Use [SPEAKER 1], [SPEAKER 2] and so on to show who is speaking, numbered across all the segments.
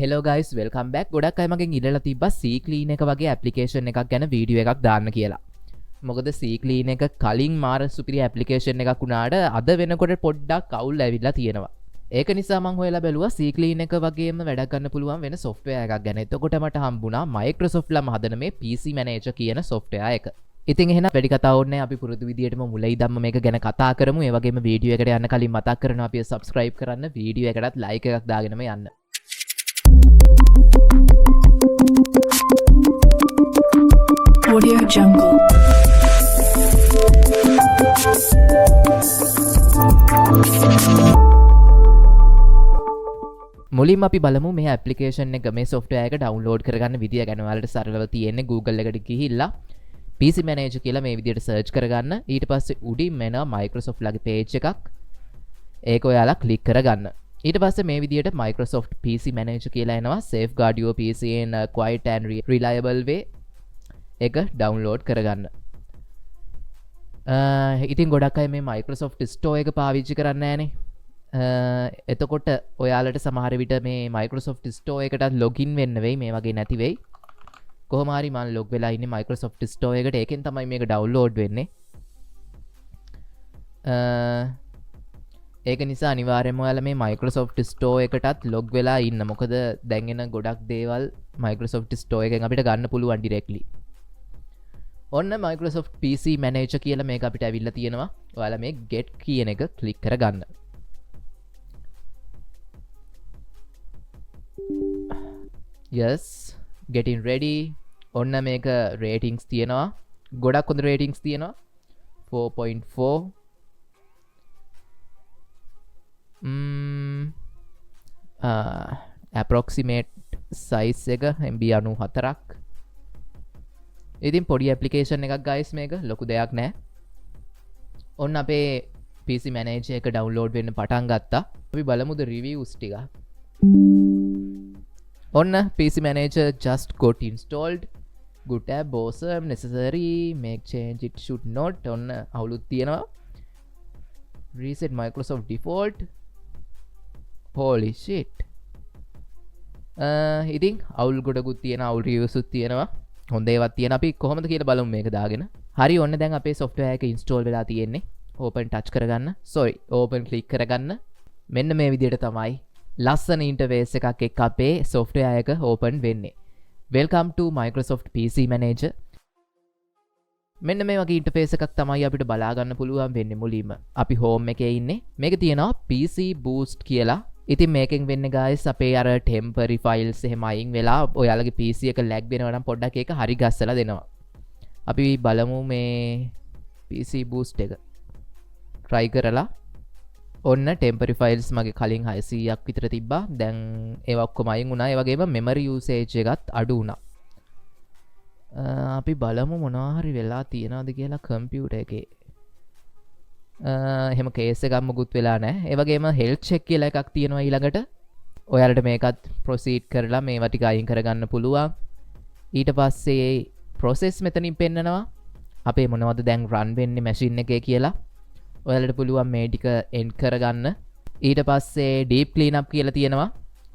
[SPEAKER 1] Hello guys welcome back. ගොඩක් අය මගෙන් ඉල්ලලා තිබ්බා සීක්ලීන් එක වගේ ඇප්ලිකේෂන් එකක් ගැන වීඩියෝ එකක් දාන්න කියලා. මොකද සීක්ලීන් එක කලින් මාර සුපිරි ඇප්ලිකේෂන් එකක් වුණාට අද වෙනකොට පොඩ්ඩක් අවුල් ඇවිල්ලා තියෙනවා. ඒක නිසා මං හොයලා බැලුවා සීක්ලීන් එක වගේම වැඩ ගන්න පුළුවන් වෙන software එකක් ගැන. එතකොට මට හම්බුණා Microsoft ලාම හදන මේ PC Manager කියන software එක. ඉතින් එහෙනම් වැඩි කතා ඕනේ අපි පුරුදු විදියටම මුල ඉඳන්ම මේක ගැන කතා කරමු. ඒ වගේම වීඩියෝ එකට යන්න කලින් මතක් කරනවා අපි subscribe කරන්න, වීඩියෝ එකටත් like එකක් දාගෙනම යන්න.
[SPEAKER 2] Audio Jungle.
[SPEAKER 1] මුලින්ම අපි බලමු මේ ඇප්ලිකේෂන් එක මේ software එක download කරගන්න විදිය ගැන. ඔයාලට සරලව තියෙන්නේ Google එකට ගිහිල්ලා PC Manager කියලා මේ විදියට search කරගන්න. ඊට පස්සේ උඩින් එනවා Microsoft ලගේ page එකක්. ඒක ඔයාලා click කරගන්න. ඊට පස්සේ මේ විදියට Microsoft PC Manager කියලා එනවා. Safeguard your PC in a quiet and reliable way එක ඩවුන්ලෝඩ් කරගන්න. ඉතින් ගොඩක් අය මේ Microsoft Store එක පාවිච්චි කරන්නේ නැහනේ. එතකොට ඔයාලට සමහර විට මේ Microsoft Store එකට login වෙන්න වෙයි, මේ වගේ නැති වෙයි. කොහොම හරි මම log වෙලා ඉන්නේ Microsoft Store එකට. ඒකෙන් තමයි මේක download වෙන්නේ. ඒක නිසා අනිවාර්යයෙන්ම ඔයාලා මේ Microsoft Store එකටත් log වෙලා ඉන්න. මොකද දැන් එන ගොඩක් දේවල් Microsoft Store එකෙන් අපිට ගන්න පුළුවන් directly. ඔන්න Microsoft PC Manager කියලා මේක අපිට ඇවිල්ලා තියෙනවා. ඔයාලා මේ get කියන එක click කරගන්න. yes getting ready. ඔන්න මේක ratings තියෙනවා. ගොඩක් හොඳ ratings තියෙනවා. 4.4 approximate size එක MB 94ක්. ඉතින් පොඩි ඇප්ලිකේෂන් එකක් guys, මේක ලොකු දෙයක් නෑ. ඔන්න අපේ PC Manager එක download වෙන්න පටන් ගත්තා. අපි බලමුද reviews ටික. ඔන්න PC Manager just got installed. good tab awesome necessary make change it should not. ඔන්න අවුලුත් තියෙනවා. reset Microsoft default. holy shit. ඉතින් අවුල් ගොඩකුත් තියෙනවා, අවුල් reviews උත් තියෙනවා. හොඳ ඒවත් තියෙන. අපි කොහොමද කියලා බලමු මේක දාගෙන. හරි ඔන්න දැන් අපේ software එක install වෙලා තියෙන්නේ. open touch කරගන්න. open click කරගන්න. මෙන්න මේ විදිහට තමයි ලස්සන interface එකක් එක්ක අපේ software එක open වෙන්නේ. welcome to Microsoft PC Manager. මෙන්න මේ වගේ interface එකක් තමයි අපිට බලා ගන්න පුළුවන් වෙන්නේ. මුලින්ම අපි home එකේ ඉන්නේ. මේක තියෙනවා PC boost කියලා. ඉතින් මේකෙන් වෙන්නේ guys අපේ අර temporary files එහෙම අයින් වෙලා ඔයාලගේ PC එක lag වෙනවා නම් පොඩ්ඩක් ඒක හරි ගස්සලා දෙනවා. අපි බලමු මේ PC boost එක try කරලා. ඔන්න temporary files මගේ කලින් 600ක් විතර තිබ්බා. දැන් ඒවා ඔක්කොම අයින් වුණා. ඒ වගේම memory usage එකත් අඩු වුණා. අපි බලමු මොනවා හරි වෙලා තියෙනවද කියලා computer එකේ. එහෙම කේස් එකක් මොකුත් වෙලා නැහැ. ඒ වගේම health check කියලා එකක් තියෙනවා ඊළඟට. ඔයාලට මේකත් proceed කරලා මේවා ටික අයින් කරගන්න පුළුවන්. ඊට පස්සේ process මෙතනින් පෙන්නනවා අපේ මොනවද දැන් run වෙන්නේ machine එකේ කියලා. ඔයාලට පුළුවන් මේ ටික end කරගන්න. ඊට පස්සේ deep cleanup කියලා තියෙනවා.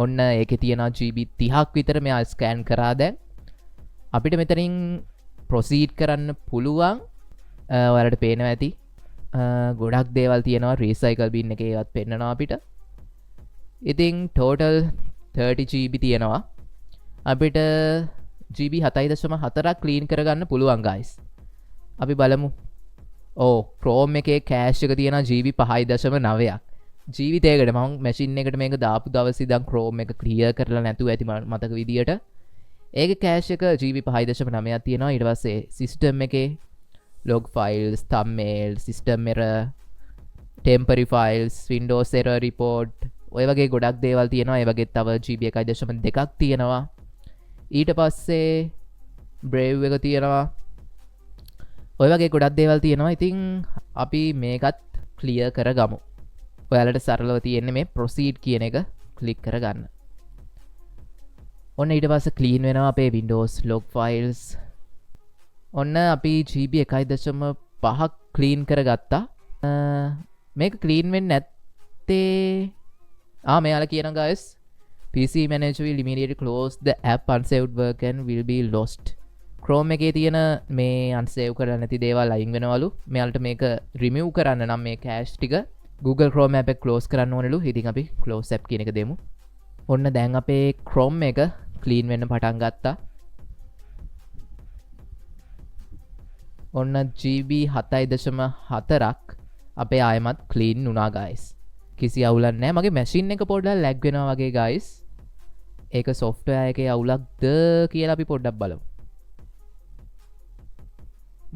[SPEAKER 1] ඔන්න ඒකේ තියෙනවා GB 30ක් විතර මෙයා scan කරා දැන්. අපිට මෙතනින් proceed කරන්න පුළුවන්. ඔයාලට පේනවා ඇති. ගොඩක් දේවල් තියෙනවා. recycle bin එකේ ඒවත් පෙන්නනවා අපිට. ඉතින් total 30 GB තියෙනවා. අපිට GB 7.4ක් clean කරගන්න පුළුවන් guys. අපි බලමු. Chrome එකේ cache එක තියෙනවා GB 5.9ක්. ජීවිතයකට මම machine එකට මේක දාපු දවසේ ඉඳන් Chrome එක clear කරලා නැතුව ඇති මතක විදියට. ඒකේ cache එක GB 5.9ක් තියෙනවා. ඊට පස්සේ system එකේ log files, thumbnail, system error, temporary files, Windows error report, ඔය වගේ ගොඩක් දේවල් තියෙනවා. ඒ වගේ තව GB 1.2ක් තියෙනවා. ඊට පස්සේ Brave එක තියෙනවා. ඔය වගේ ගොඩක් දේවල් තියෙනවා. ඉතින් අපි මේකත් clear කරගමු. ඔයාලට සරලව තියෙන්නේ මේ proceed කියන එක click කරගන්න. ඔන්න ඊට පස්සේ clean වෙනවා අපේ Windows log files. ඔන්න අපි GB 1.5ක් clean කරගත්තා. මේක clean වෙන්නේ නැත්තේ මෙයාලා කියන guys PC manager will immediately close the app unsaved work and will be lost. Chrome එකේ තියෙන මේ unsave කරලා නැති දේවල් අයින් වෙනවලු. මෙයාලට මේක remove කරන්න නම් මේ cache ටික Google Chrome app එක close කරන්න ඕනෙලු. ඉතින් අපි close app කියන එක දෙමු. ඔන්න දැන් අපේ Chrome එක clean වෙන්න පටන් ගත්තා. ඔන්න GB 7.4ක් අපේ ආයමත් clean වුණා guys. කිසි අවුලක් නැහැ. මගේ machine එක පොඩ්ඩක් lag වෙනවා වගේ guys. ඒක software එකේ අවුලක්ද කියලා අපි පොඩ්ඩක් බලමු.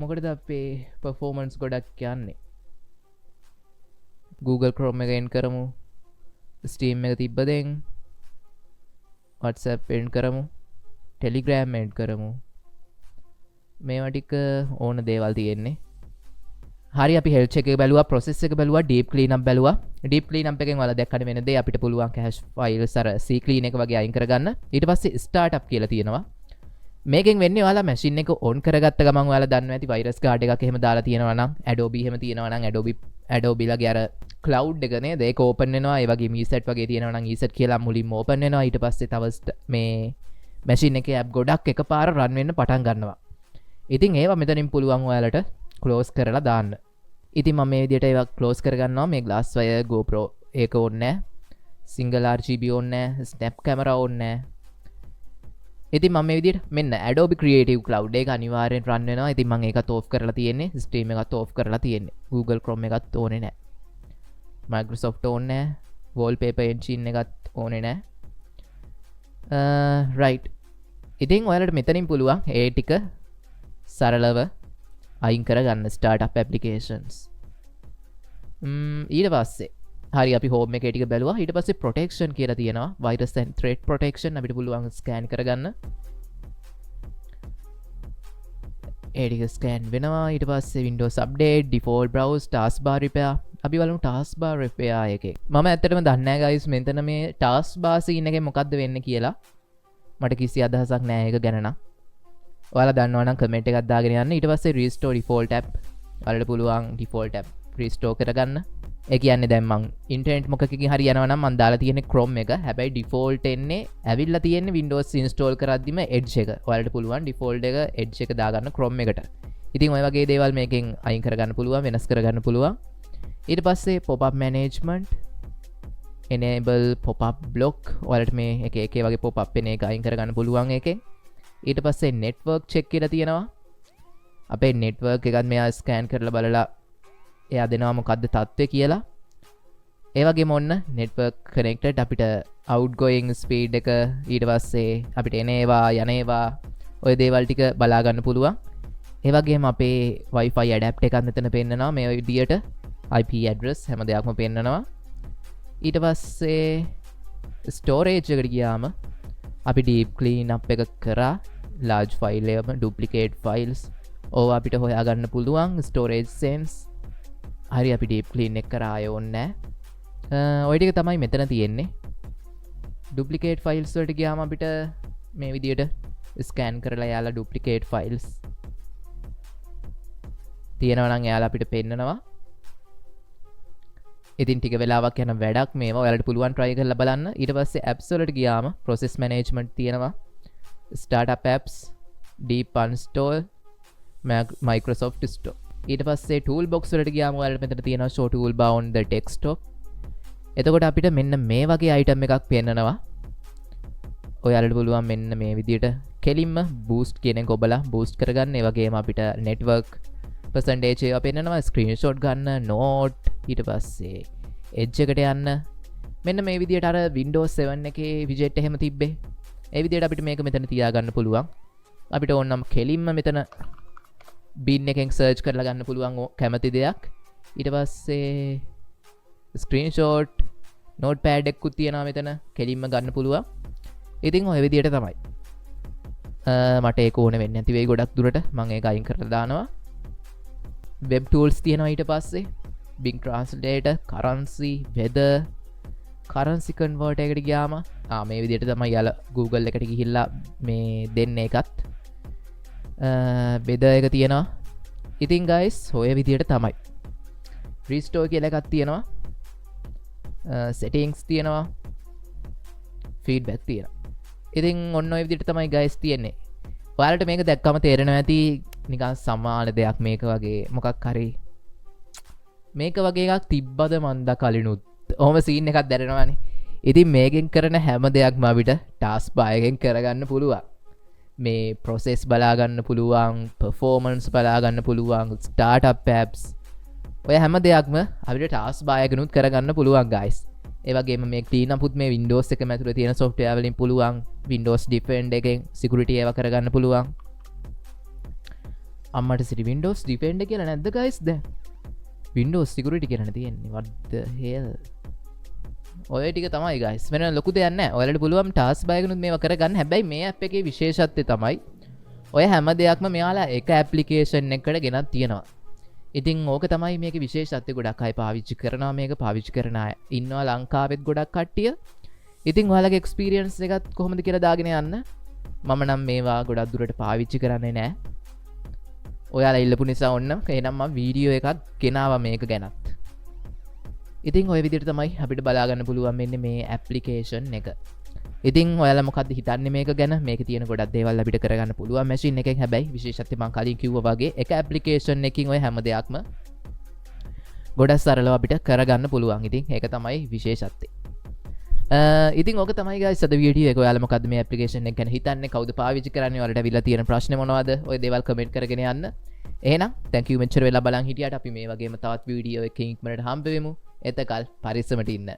[SPEAKER 1] මොකටද අපේ performance ගොඩක් යන්නේ? Google Chrome එක end කරමු. Steam එක තිබ්බ දැන්. WhatsApp end කරමු. Telegram end කරමු. මේවා ටික ඕන දේවල් තියෙන්නේ. හරි අපි health check එක බැලුවා, process එක බැලුවා, deep cleanup බැලුවා. deep cleanup එකෙන් ඔයාලා දැක්කනේ වෙන දේ අපිට පුළුවන් cache files අර C clean එක වගේ අයින් කරගන්න. ඊට පස්සේ startup කියලා තියෙනවා. මේකෙන් වෙන්නේ ඔයාලා machine එක on කරගත්ත ගමන් ඔයාලා දන්නවා ඇති virus guard එකක් එහෙම දාලා තියෙනවා නම් Adobe එහෙම තියෙනවා නම් Adobe ලගේ අර cloud එක නේද ඒක open වෙනවා. ඒ වගේම ESET වගේ තියෙනවා නම් ESET කියලා මුලින්ම open වෙනවා. ඊට පස්සේ තව මේ machine එකේ app ගොඩක් එකපාර run වෙන්න පටන් ගන්නවා. ඉතින් ඒවා මෙතනින් පුළුවන් ඔයාලට close කරලා දාන්න. ඉතින් මම මේ විදිහට ඒවා close කරගන්නවා. මේ Glasswire GoPro ඒක ඕනේ නැහැ. single RGB ඕනේ නැහැ. snap camera ඕනේ නැහැ. ඉතින් මම මේ විදිහට මෙන්න Adobe Creative Cloud එක අනිවාර්යෙන් run වෙනවා. ඉතින් මම ඒකත් off කරලා තියෙන්නේ. Stream එකත් off කරලා තියෙන්නේ. Google Chrome එකත් ඕනේ නැහැ. Microsoft ඕනේ නැහැ. Wallpaper engine එකත් ඕනේ නැහැ. right. ඉතින් ඔයාලට මෙතනින් පුළුවන් ඒ ටික සරලව අයින් කරගන්න startup applications. ඊට පස්සේ හරි අපි home එකේ ටික බැලුවා. ඊට පස්සේ protection කියලා තියෙනවා. virus and threat protection අපිට පුළුවන් scan කරගන්න. ඒ ටික scan වෙනවා. ඊට පස්සේ Windows update, default browse, taskbar repair. අපි බලමු taskbar repair එකේ. මම ඇත්තටම දන්නේ නැහැ guys මෙතන මේ taskbar scene එකේ මොකද්ද වෙන්නේ කියලා. මට කිසි අදහසක් නැහැ ඒක ගැන නම්. ඔයාලා දන්නවා නම් කමෙන්ට් එකක් දාගෙන යන්න. ඊට පස්සේ restore default app ඔයාලට පුළුවන් default app restore කරගන්න. ඒ කියන්නේ දැන් මං ඉන්ටර්නෙට් මොකකකින් හරි යනවා නම් මං දාලා තියෙන්නේ Chrome එක. හැබැයි default එන්නේ ඇවිල්ලා තියෙන්නේ Windows install කරද්දිම Edge එක. ඔයාලට පුළුවන් default එක Edge එක දාගන්න Chrome එකට. ඉතින් ඔය වගේ දේවල් මේකෙන් අයින් කරගන්න පුළුවන්, වෙනස් කරගන්න පුළුවන්. ඊට පස්සේ pop up management, enable pop up block. ඔයාලට මේ එක වගේ pop up එන එක අයින් කරගන්න පුළුවන් එකෙන්. ඊට පස්සේ network check කියලා තියෙනවා. අපේ network එකත් මෙයා scan කරලා බලලා එයා දෙනවා මොකද්ද තත්ත්වය කියලා. ඒ වගේම ඔන්න network connected අපිට outgoing speed එක ඊට පස්සේ අපිට එන ඒවා යන ඒවා ඔය දේවල් ටික බලා ගන්න පුළුවන්. ඒ වගේම අපේ Wi-Fi adapter එකක් මෙතන පෙන්නනවා මේ විදියට IP address හැම දෙයක්ම පෙන්නනවා. ඊට පස්සේ storage එකට ගියාම අපි deep clean up එක කරා large file එකම duplicate files ඕවා අපිට හොයාගන්න පුළුවන්. storage sense හරි අපි deep clean එක කරා ආයෙ ඕනේ නැහැ. ඔය ටික තමයි මෙතන තියෙන්නේ. duplicate files වලට ගියාම අපිට මේ විදියට scan කරලා යාලා duplicate files තියෙනවා නම් යාලා අපිට පෙන්නනවා. ඉතින් ටික වෙලාවක් යන වැඩක් මේවා ඔයාලට පුළුවන් try කරලා බලන්න. ඊට පස්සේ apps වලට ගියාම process management තියෙනවා. startup apps, deep uninstall, Microsoft Store. ඊට පස්සේ toolbox වලට ගියාම ඔයාලට මෙතන තියෙනවා show toolbar on the desktop. එතකොට අපිට මෙන්න මේ වගේ item එකක් පෙන්නනවා. ඔයාලට පුළුවන් මෙන්න මේ විදියට කෙලින්ම boost කියන එක ඔබලා boost කරගන්න. ඒ වගේම අපිට network percentage ඒවා පෙන්නනවා. screenshot ගන්න, note, ඊට පස්සේ edge එකට යන්න. මෙන්න මේ විදියට අර Windows 7 එකේ widget එහෙම තිබ්බේ. ඒ විදියට අපිට මේක මෙතන තියාගන්න පුළුවන්. අපිට ඕනනම් කෙලින්ම මෙතන bin එකෙන් search කරලා ගන්න පුළුවන් කැමති දෙයක්. ඊට පස්සේ screenshot notepad එකකුත් තියෙනවා මෙතන කෙලින්ම ගන්න පුළුවන්. ඉතින් ඔය විදියට තමයි. මට ඒක ඕන වෙන්නේ නැති වෙයි ගොඩක් දුරට. මම ඒක අයින් කරලා දානවා. web tools තියෙනවා ඊට පස්සේ Bing translator, currency, weather, currency converter එකට ගියාම මේ විදියට තමයි යාලා Google එකට ගිහිල්ලා මේ දෙන්නේ එකත් weather එක තියෙනවා. ඉතින් guys ඔය විදියට තමයි. restore කියලා එකක් තියෙනවා. settings තියෙනවා. ෆීඩ්බැක් තියෙනවා. ඉතින් ඔන්න ඔය විදිහට තමයි guys තියෙන්නේ. ඔයාලට මේක දැක්කම තේරෙනවා ඇති නිකන් සමාන දෙයක් මේක වගේ මොකක් හරි මේක වගේ එකක් තිබ්බද මන්ද කලිනුත් ඔහොම සීන් එකක් දැනෙනවානේ. ඉතින් මේකෙන් කරන හැම දෙයක්ම අපිට ටාස්ක් බාර් එකෙන් කරගන්න පුළුවන්. මේ ප්‍රොසෙස් බලා ගන්න පුළුවන්, performance බලා ගන්න පුළුවන්, startup apps ඔය හැම දෙයක්ම අපිට ටාස්ක් බාර් එකනුත් කරගන්න පුළුවන් guys. ඒ වගේම මේ clean up උත් මේ Windows එක ඇතුලේ තියෙන software වලින් පුළුවන්. Windows Defend එකෙන් security ඒවා කරගන්න පුළුවන්. අම්මට සිටි Windows Defend කියලා නැද්ද guys දැන්? Windows security කියලානේ තියෙන්නේ. What the hell? ඔය ටික තමයි guys. වෙන ලොකු දෙයක් නැහැ. ඔයාලට පුළුවන් ටාස්ක් බාර් එකනුත් මේවා කරගන්න. හැබැයි මේ app එකේ විශේෂත්වය තමයි ඔය හැම දෙයක්ම මෙයාලා එක application එකකට ගෙනත් තියෙනවා. ඉතින් ඕක තමයි මේක විශේෂත්වය. ගොඩක් අය පාවිච්චි කරනවා මේක. පාවිච්චි කරන අය ඉන්නවා ලංකාවෙත් ගොඩක් කට්ටිය. ඉතින් ඔයාලගේ එක්ස්පීරියන්ස් එකත් කොහොමද කියලා දාගෙන යන්න. මම නම් මේවා ගොඩක් දුරට පාවිච්චි කරන්නේ නැහැ. ඔයාලා ඉල්ලපු නිසා ඔන්න එහෙනම් මම වීඩියෝ එකක් ගෙනාවා මේක ගැනත්. ඉතින් ඔය විදිහට තමයි අපිට බලා ගන්න පුළුවන් මෙන්න මේ ඇප්ලිකේෂන් එක. ඉතින් ඔයාලා මොකද්ද හිතන්නේ මේක ගැන? මේකේ තියෙන ගොඩක් දේවල් අපිට කරගන්න පුළුවන් මැෂින් එකෙන්. හැබැයි විශේෂත්වය මම කලින් කිව්වා වගේ එක ඇප්ලිකේෂන් එකකින් ඔය හැම දෙයක්ම ගොඩක් සරලව අපිට කරගන්න පුළුවන්. ඉතින් ඒක තමයි විශේෂත්වය. ඉතින් ඕක තමයි guys අද වීඩියෝ එක. ඔයාලා මොකද්ද මේ ඇප්ලිකේෂන් එක ගැන හිතන්නේ? කවුද පාවිච්චි කරන්නේ? ඔයාලට අවිලා තියෙන ප්‍රශ්නේ මොනවද? ඔය දේවල් කමෙන්ට් කරගෙන යන්න. එහෙනම් thank you මෙච්චර වෙලා බලන් හිටියට අපි මේ වගේම තවත් වීඩියෝ එකකින් ඉක්මනට හම්බ වෙමු. එතකල් පරිස්සමට ඉන්න.